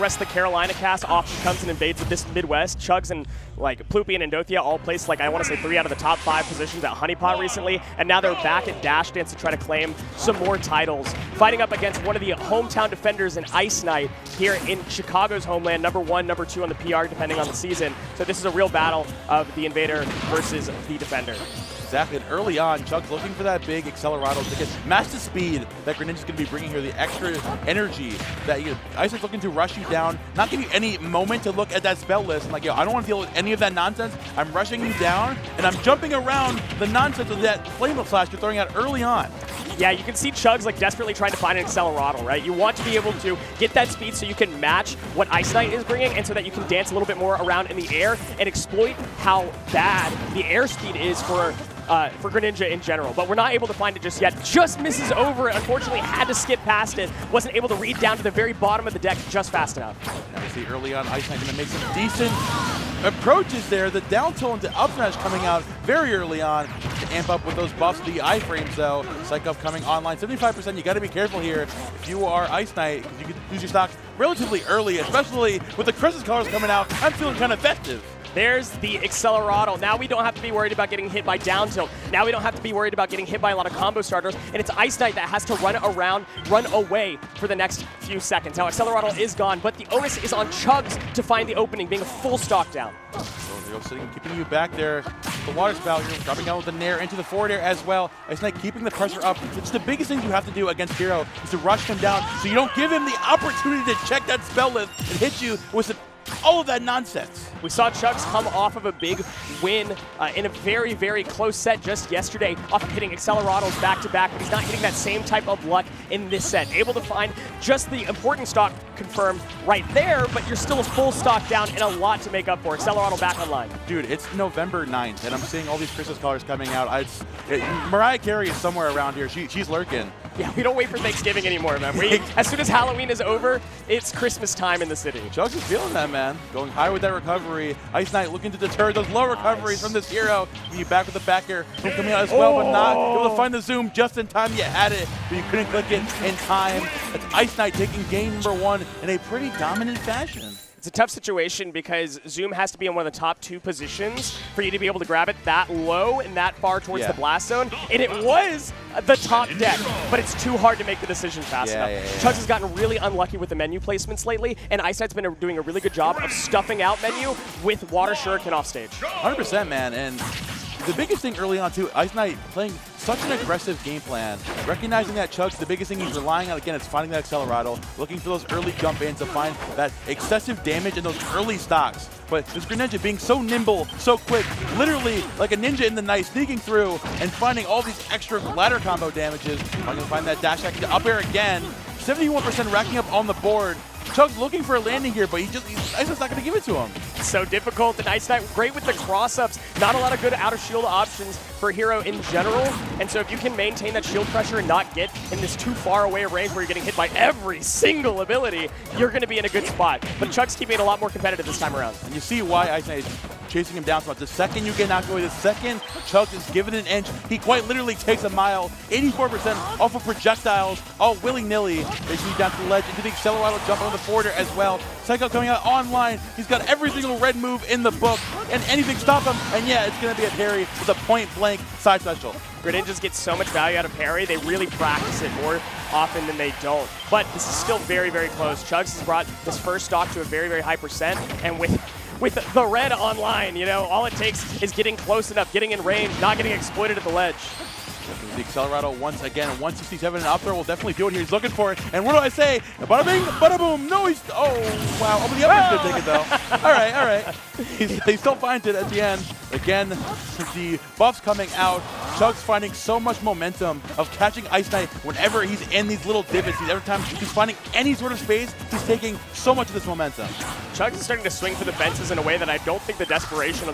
Rest of the Carolina cast often comes and invades this Midwest. Chugs and like Ploopy and Endothea all placed like I want to say 3 out of the top 5 positions at Honeypot recently, and now they're back at Dash Dance to try to claim some more titles. Fighting up against one of the hometown defenders in IceKnight here in Chicago's homeland, number 1, number 2 on the PR depending on the season. So this is a real battle of the Invader versus the Defender. Exactly, and early on, Chugs looking for that big Accelerado to get match the speed that Greninja's going to be bringing here, the extra energy that IceKnight's looking to rush you down, not give you any moment to look at that spell list. I'm like, yo, I don't want to deal with any of that nonsense. I'm rushing you down, and I'm jumping around the nonsense of that Flame Slash you're throwing out early on. Yeah, you can see Chugs like desperately trying to find an Accelerado, right? You want to be able to get that speed so you can match what IceKnight is bringing, and so that you can dance a little bit more around in the air and exploit how bad the airspeed is for Greninja in general. But we're not able to find it just yet. Just misses over. Unfortunately, had to skip past it. Wasn't able to read down to the very bottom of the deck just fast enough. Now we see early on IceKnight going to make some decent approaches there. The down tilt into up smash coming out very early on to amp up with those buffs. The iframes though, Psych Up coming online. 75%, you got to be careful here if you are IceKnight, because you can lose your stocks relatively early, especially with the Christmas colors coming out. I'm feeling kind of festive. There's the Accelerado. Now we don't have to be worried about getting hit by down tilt. Now we don't have to be worried about getting hit by a lot of combo starters. And it's IceKnight that has to run around, run away for the next few seconds. Now Accelerado is gone, but the onus is on Chugs to find the opening, being a full stock down. So they're sitting, keeping you back there. The water spout, you're dropping down with the Nair into the forward air as well. IceKnight keeping the pressure up. It's the biggest thing you have to do against Hero is to rush him down so you don't give him the opportunity to check that spell list and hit you with all of that nonsense. We saw Chugs come off of a big win in a very, very close set just yesterday, off of hitting Accelerados back-to-back, but he's not hitting that same type of luck in this set. Able to find just the important stock confirmed right there, but you're still a full stock down and a lot to make up for. Accelerado back online. Dude, it's November 9th, and I'm seeing all these Christmas colors coming out. Mariah Carey is somewhere around here. She's lurking. Yeah, we don't wait for Thanksgiving anymore, man. As soon as Halloween is over, it's Christmas time in the city. Chugs is feeling that, man. Going high with that recovery. IceKnight looking to deter those low recoveries from this Hero. You back with the back air coming out as well, but not able to find the zoom just in time. You had it, but you couldn't click it in time. It's IceKnight taking game number 1 in a pretty dominant fashion. It's a tough situation because Zoom has to be in one of the top 2 positions for you to be able to grab it that low and that far towards the blast zone. And it was the top deck, but it's too hard to make the decision fast enough. Chugs has gotten really unlucky with the menu placements lately, and IceKnight's been doing a really good job of stuffing out menu with Water Shuriken off stage. 100%, man. And the biggest thing early on, too, IceKnight playing such an aggressive game plan, recognizing that Chugs, the biggest thing he's relying on, again, is finding that Accelerado, looking for those early jump-ins to find that excessive damage in those early stocks. But this Greninja being so nimble, so quick, literally like a ninja in the night, sneaking through and finding all these extra ladder combo damages. I'm going to find that dash attack to up air again. 71% racking up on the board. Chugs looking for a landing here, but IceKnight's not going to give it to him. So difficult, and IceKnight great with the cross-ups. Not a lot of good out-of-shield options for Hero in general, and so if you can maintain that shield pressure and not get in this too far away range where you're getting hit by every single ability, you're going to be in a good spot. But Chugs keeping it a lot more competitive this time around. And you see why IceKnight is chasing him down so much. The second you get knocked away, the second Chugs is given an inch, he quite literally takes a mile. 84% off of projectiles, all willy-nilly. They see down to the ledge, into the Accelerado jump on the border as well. Psycho coming out online. He's got every single red move in the book, and anything stop him. And yeah, it's going to be a parry with a point-blank side special. Greninjas get so much value out of parry. They really practice it more often than they don't. But this is still very, very close. Chugs has brought this first stock to a very, very high percent, and with the red online, you know, all it takes is getting close enough, getting in range, not getting exploited at the ledge. The Accelerado once again, 167 and up there will definitely do it here. He's looking for it. And what do I say? Bada bing, bada boom. No, he's, oh, wow. Oh, but the upper's going to take it, though. All right, all right. He still finds it at the end. Again, the buffs coming out. Chugs finding so much momentum of catching IceKnight whenever he's in these little divots. Every time he's finding any sort of space, he's taking so much of this momentum. Chugs is starting to swing for the fences in a way that I don't think the desperation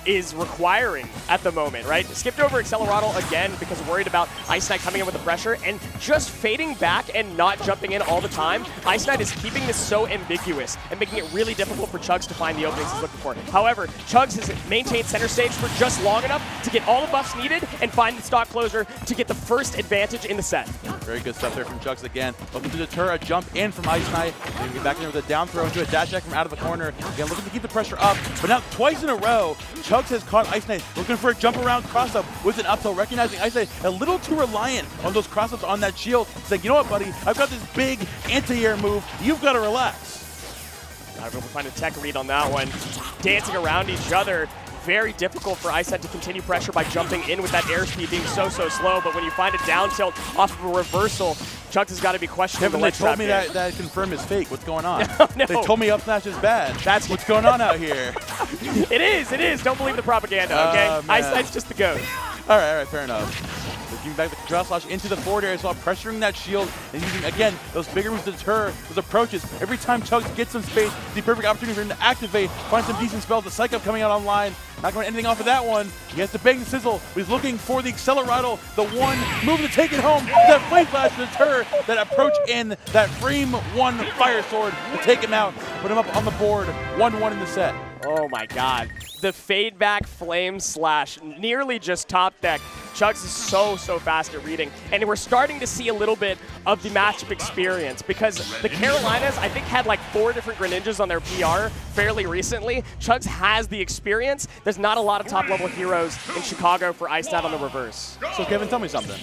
is requiring at the moment, right? Skipped over Accelerado again because worried about IceKnight coming in with the pressure and just fading back and not jumping in all the time. IceKnight is keeping this so ambiguous and making it really difficult for Chugs to find the openings he's looking for. However, Chugs has maintained center stage for just long enough to get all the buffs needed and find the stock closer to get the first advantage in the set. Very good stuff there from Chugs again. Looking to deter a jump in from IceKnight. Maybe get back in there with a down throw into a dash attack from out of the corner. Again, looking to keep the pressure up. But now twice in a row, Chugs has caught IceKnight looking for a jump around cross up with an up tilt, recognizing IceKnight a little too reliant on those cross ups on that shield. Saying, you know what, buddy, I've got this big anti-air move. You've got to relax. Not able to find a tech read on that one. Dancing around each other. Very difficult for IceKnight to continue pressure by jumping in with that airspeed being so slow, but when you find a down tilt off of a reversal, Chugs has got to be questioning Kevin, the they told me that confirm is fake. What's going on? No. They told me up smash is bad. That's what's going on out here. It is. Don't believe the propaganda, okay? IceKnight's just the GOAT. All right, fair enough. Looking back the draw slash into the forward area as well, pressuring that shield and using, again, those bigger moves to deter those approaches. Every time Chugs gets some space, the perfect opportunity for him to activate, find some decent spells. The Psych Up coming out online. Not going anything off of that one. He has to bang the sizzle. He's looking for the Accelerado, the one move to take it home. That Flame Flash to deter that approach in, that frame one Fire Sword to take him out, put him up on the board, 1-1 in the set. Oh my god. The fade back flame slash nearly just top deck. Chugs is so fast at reading. And we're starting to see a little bit of the matchup experience because the Carolinas, I think, had like 4 different Greninjas on their PR fairly recently. Chugs has the experience. There's not a lot of top level heroes in Chicago for IceKnight on the reverse. So Kevin, tell me something.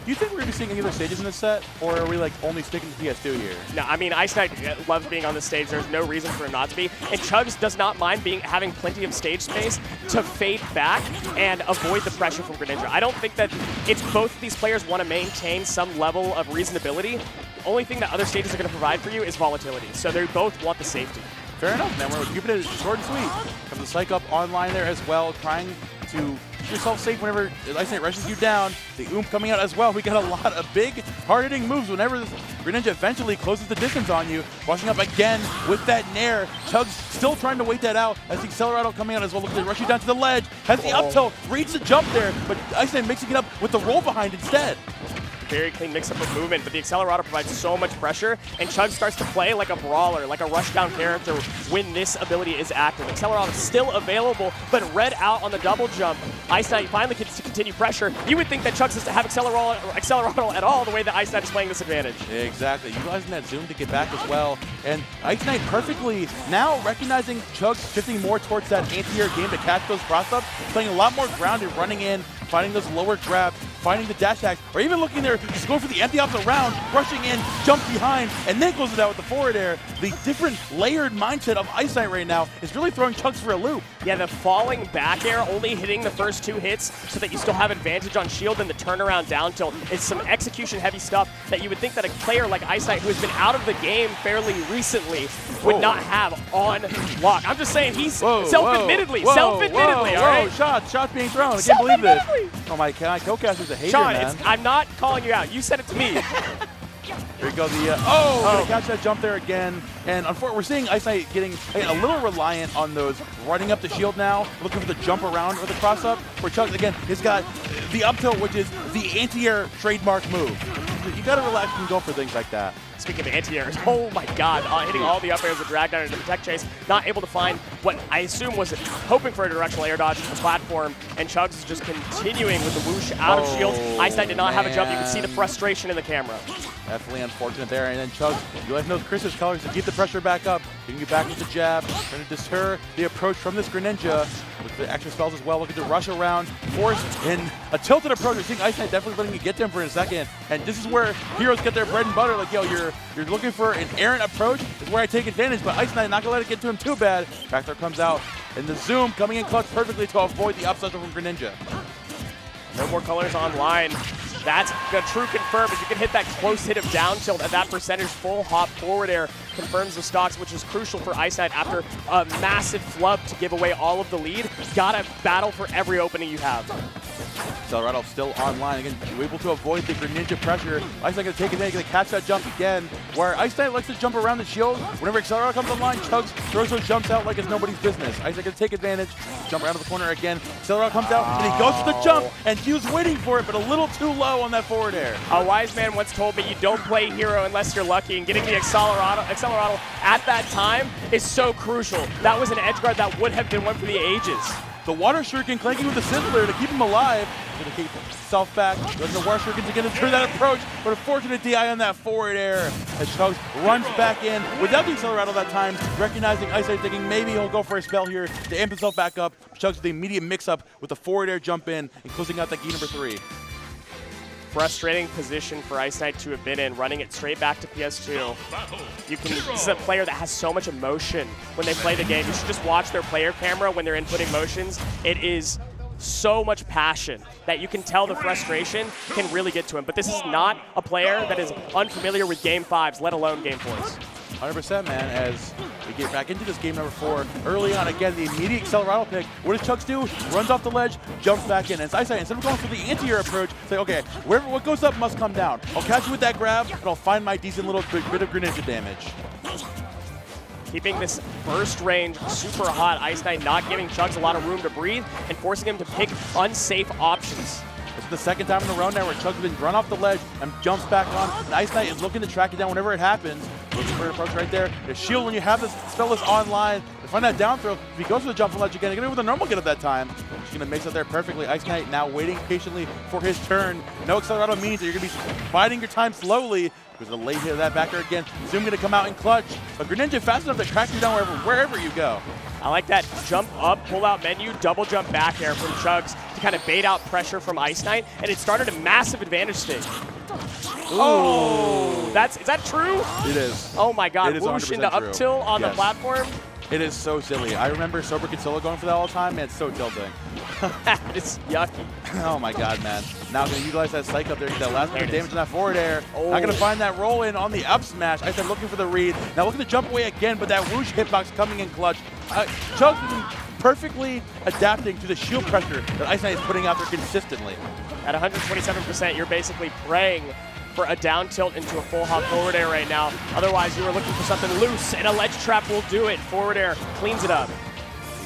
Do you think we're going to be seeing any other stages in this set, or are we like only sticking to PS2 here? No, I mean, IceKnight loves being on the stage. There's no reason for him not to be. And Chugs does not mind having plenty of stage space to fade back and avoid the pressure from Greninja. I don't think that it's both of these players want to maintain some level of reasonability. The only thing that other stages are going to provide for you is volatility. So they both want the safety. Fair enough, man. We're keeping it short and sweet. Comes the Psych Up online there as well, trying to keep yourself safe whenever IceKnight rushes you down. The Oomph coming out as well. We got a lot of big, hard-hitting moves whenever this Greninja eventually closes the distance on you. Washing up again with that Nair. Chugs still trying to wait that out as the Accelerado coming out as well. Looking to rush you down to the ledge. Has the up tilt, reads the jump there, but IceKnight mixing it up with the roll behind instead. Very clean mix-up of movement, but the Accelerado provides so much pressure, and Chugs starts to play like a brawler, like a rushdown character when this ability is active. Accelerado is still available, but read out on the double jump. IceKnight finally gets to continue pressure. You would think that Chugs has to have Accelerado at all the way that IceKnight is playing this advantage. Yeah, exactly. Utilizing that zoom to get back as well. And IceKnight perfectly now recognizing Chugs shifting more towards that anti-air game to catch those cross-ups, playing a lot more grounded, running in, finding those lower grabs, finding the dash attacks, or even looking there, just going for the empty off the round, rushing in, jump behind, and then closes it out with the forward air. The different layered mindset of IceKnight right now is really throwing Chugs for a loop. Yeah, the falling back air, only hitting the first 2 hits so that you still have advantage on shield, and the turnaround down tilt is some execution-heavy stuff that you would think that a player like IceKnight, who has been out of the game fairly recently, would not have on lock. I'm just saying, he's self-admittedly, all right? Shots being thrown. I can't believe this. Oh my God, co-caster's a hater, Sean, man. I'm not calling you out. You said it to me. Here we go, gonna catch that jump there again. And unfortunately, we're seeing IceKnight getting a little reliant on those running up the shield now, looking for the jump around or the cross up. Where Chugs, again, has got the up tilt, which is the anti-air trademark move. You gotta relax and go for things like that. Speaking of anti-airs, oh my god, hitting all the up airs with drag down into the tech chase, not able to find what I assume was hoping for a directional air dodge to the platform, and Chugs is just continuing with the whoosh out of shield. IceKnight did not have a jump. You can see the frustration in the camera. Definitely unfortunate there, and then Chugs utilizing those Chris's colors to keep the pressure back up, getting you back with the jab, trying to deter the approach from this Greninja with the extra spells as well, looking to rush around, force in a tilted approach. I think IceKnight definitely letting you get to him for a second, and this is where heroes get their bread and butter. Like, yo, you're looking for an errant approach, is where I take advantage, but IceKnight not gonna let it get to him too bad. Back comes out, and the zoom coming in clutch perfectly to avoid the up special from Greninja. No more colors online. That's the true confirm. If you can hit that close hit of down tilt at that percentage, full hop forward air confirms the stocks, which is crucial for IceKnight after a massive flub to give away all of the lead. Gotta battle for every opening you have. Accelerado still online. Again, able to avoid the Greninja pressure. IceKnight gonna take advantage, gonna catch that jump again, where IceKnight likes to jump around the shield. Whenever Accelerado comes online, Chugs throws those jumps out like it's nobody's business. IceKnight gonna take advantage, jump around to the corner again. Accelerado comes out, and he goes for the jump, and he was waiting for it, but a little too low on that forward air. A wise man once told me you don't play hero unless you're lucky, and getting the Accelerado at that time is so crucial. That was an edge guard that would have been one for the ages. The water shuriken clanking with the Sizzler to keep him alive. himself back. Doesn't know where Shuriken to get him through that approach, but a fortunate DI on that forward air as Chugs runs back in without the accelerator that time, recognizing IceKnight, thinking maybe he'll go for a spell here to amp himself back up. Chugs with the immediate mix-up with the forward air jump in and closing out that game number 3. Frustrating position for IceKnight to have been in, running it straight back to PS2. This is a player that has so much emotion when they play the game. You should just watch their player camera when they're inputting motions. It is so much passion that you can tell the frustration can really get to him. But this is not a player that is unfamiliar with Game 5s, let alone Game 4s. 100%, man, as we get back into this game number 4. Early on, again, the immediate accelerator pick. What does Chugs do? Runs off the ledge, jumps back in. And as I say, instead of going for the anti-air approach, say, okay, what goes up must come down. I'll catch you with that grab, but I'll find my decent little bit of Greninja damage. Keeping this burst range super hot, IceKnight not giving Chugs a lot of room to breathe and forcing him to pick unsafe options. This is the second time in a row now where Chugs has been run off the ledge and jumps back on. And IceKnight is looking to track it down whenever it happens. Looking for an approach right there. The shield when you have this spell online. To find that down throw, if he goes for the jump ledge again, he's going to go with a normal get at that time. He's going to mix it there perfectly. IceKnight now waiting patiently for his turn. No accelerator means that you're going to be biding your time slowly. There's a late hit of that back air again. Zoom going to come out in clutch. But Greninja fast enough to track you down wherever you go. I like that jump up, pull out menu, double jump back air from Chugs to kind of bait out pressure from IceKnight, and it started a massive advantage state. Oh, is that true? It is. Oh my God, whoosh into up tilt on the platform. It is so silly. I remember Sober Consolo going for that all the time, and it's so tilting. It's yucky. Oh my God, man. Now going to utilize that psych up there, get that last bit of damage on that forward air. Not going to find that roll in on the up smash. I said looking for the read. Now looking to jump away again, but that whoosh hitbox coming in clutch. Chugs is perfectly adapting to the shield pressure that IceKnight is putting out there consistently. At 127%, you're basically praying for a down tilt into a full hop forward air right now. Otherwise, you were looking for something loose, and a ledge trap will do it. Forward air cleans it up.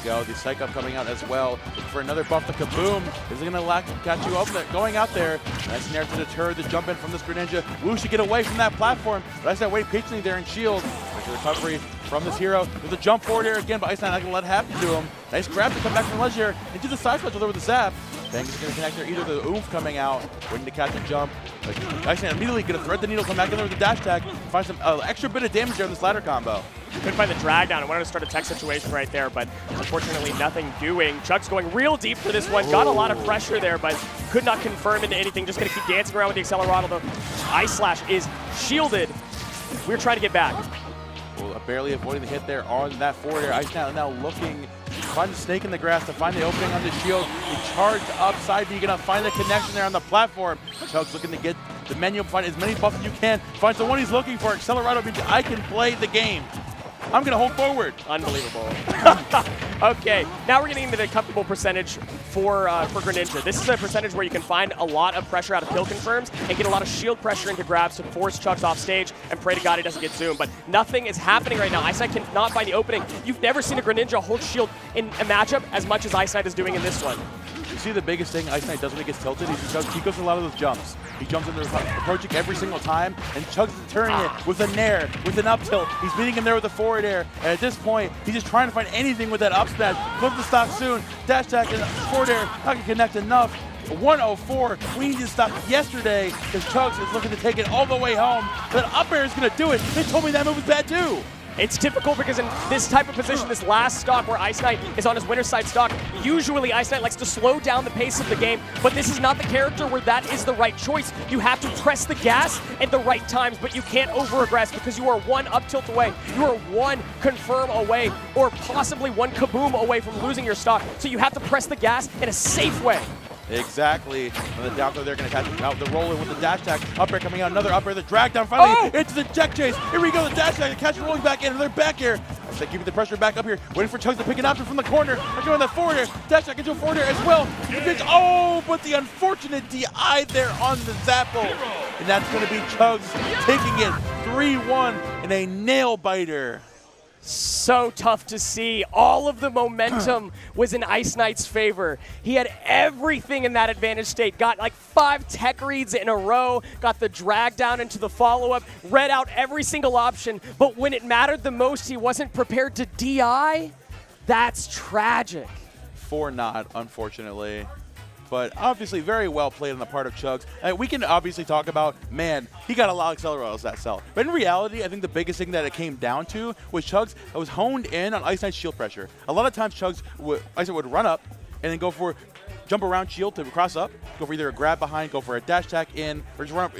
Go. The psych up coming out as well. Looking for another buff to Kaboom. Is it going to catch you up there? Going out there. Nice snare to deter the jump in from this Greninja. Woo should get away from that platform. But IceKnight wait patiently there in shield. Nice recovery from this hero. There's a jump forward air again, but IceKnight not going to let it happen to him. Nice grab to come back from the ledge here into the side switch over the zap. Bang is going to connect there. Either the oomph coming out, waiting to catch a jump. IceKnight immediately going to thread the needle, come back in there with the dash tag, find some extra bit of damage there in this ladder combo. Couldn't find the drag down. I wanted to start a tech situation right there, but unfortunately nothing doing. Chugs going real deep for this one. Got a lot of pressure there, but could not confirm into anything. Just going to keep dancing around with the accelerator. The Ice Slash is shielded. We're trying to get back. Well, barely avoiding the hit there on that forward air. IceKnight now looking to find the snake in the grass, to find the opening on the shield. He charged upside, but you're going to find the connection there on the platform. Chugs looking to get the menu, find as many buffs as you can. Finds the one he's looking for. Accelerator means I can play the game. I'm going to hold forward. Unbelievable. Okay, now we're getting into the comfortable percentage for Greninja. This is a percentage where you can find a lot of pressure out of kill confirms and get a lot of shield pressure into grabs to force Chugs off stage and pray to God he doesn't get zoomed. But nothing is happening right now. IceKnight cannot find the opening. You've never seen a Greninja hold shield in a matchup as much as IceKnight is doing in this one. You see the biggest thing IceKnight does when he gets tilted? He goes for a lot of those jumps. He jumps in there approaching every single time, and Chugs is turning it with a nair, with an up tilt. He's meeting him there with a forward air, and at this point, he's just trying to find anything with that up smash. Flip the stock soon, dash attack and forward air, not going to connect enough. 104, we need to stop yesterday, because Chugs is looking to take it all the way home. That up air is going to do it. They told me that move was bad too. It's typical because in this type of position, this last stock where IceKnight is on his winner side stock, usually IceKnight likes to slow down the pace of the game, but this is not the character where that is the right choice. You have to press the gas at the right times, but you can't over-aggress because you are one up tilt away, you are one confirm away, or possibly one kaboom away from losing your stock. So you have to press the gas in a safe way. Exactly. And the down throw there going to catch out the roller with the dash tag. Up air coming out, another up air, the drag down finally into the jet chase. Here we go, the dash tag, the catch rolling back in, another back air. They're keeping the pressure back up here, waiting for Chugs to pick an option from the corner. They're going that forward air, dash tag into a forward air as well. Oh, but the unfortunate DI there on the Zapple. And that's going to be Chugs taking it 3-1 in a nail biter. So tough to see. All of the momentum was in IceKnight's favor. He had everything in that advantage state. Got like 5 tech reads in a row, got the drag down into the follow-up, read out every single option, but when it mattered the most, he wasn't prepared to DI. That's tragic. 4-0, unfortunately. But obviously very well played on the part of Chugs. We can obviously talk about, man, he got a lot of accelerators that cell. But in reality, I think the biggest thing that it came down to was Chugs was honed in on IceKnight's shield pressure. A lot of times Chugs would run up and then go for jump around shield to cross up, go for either a grab behind, go for a dash attack in, or just run up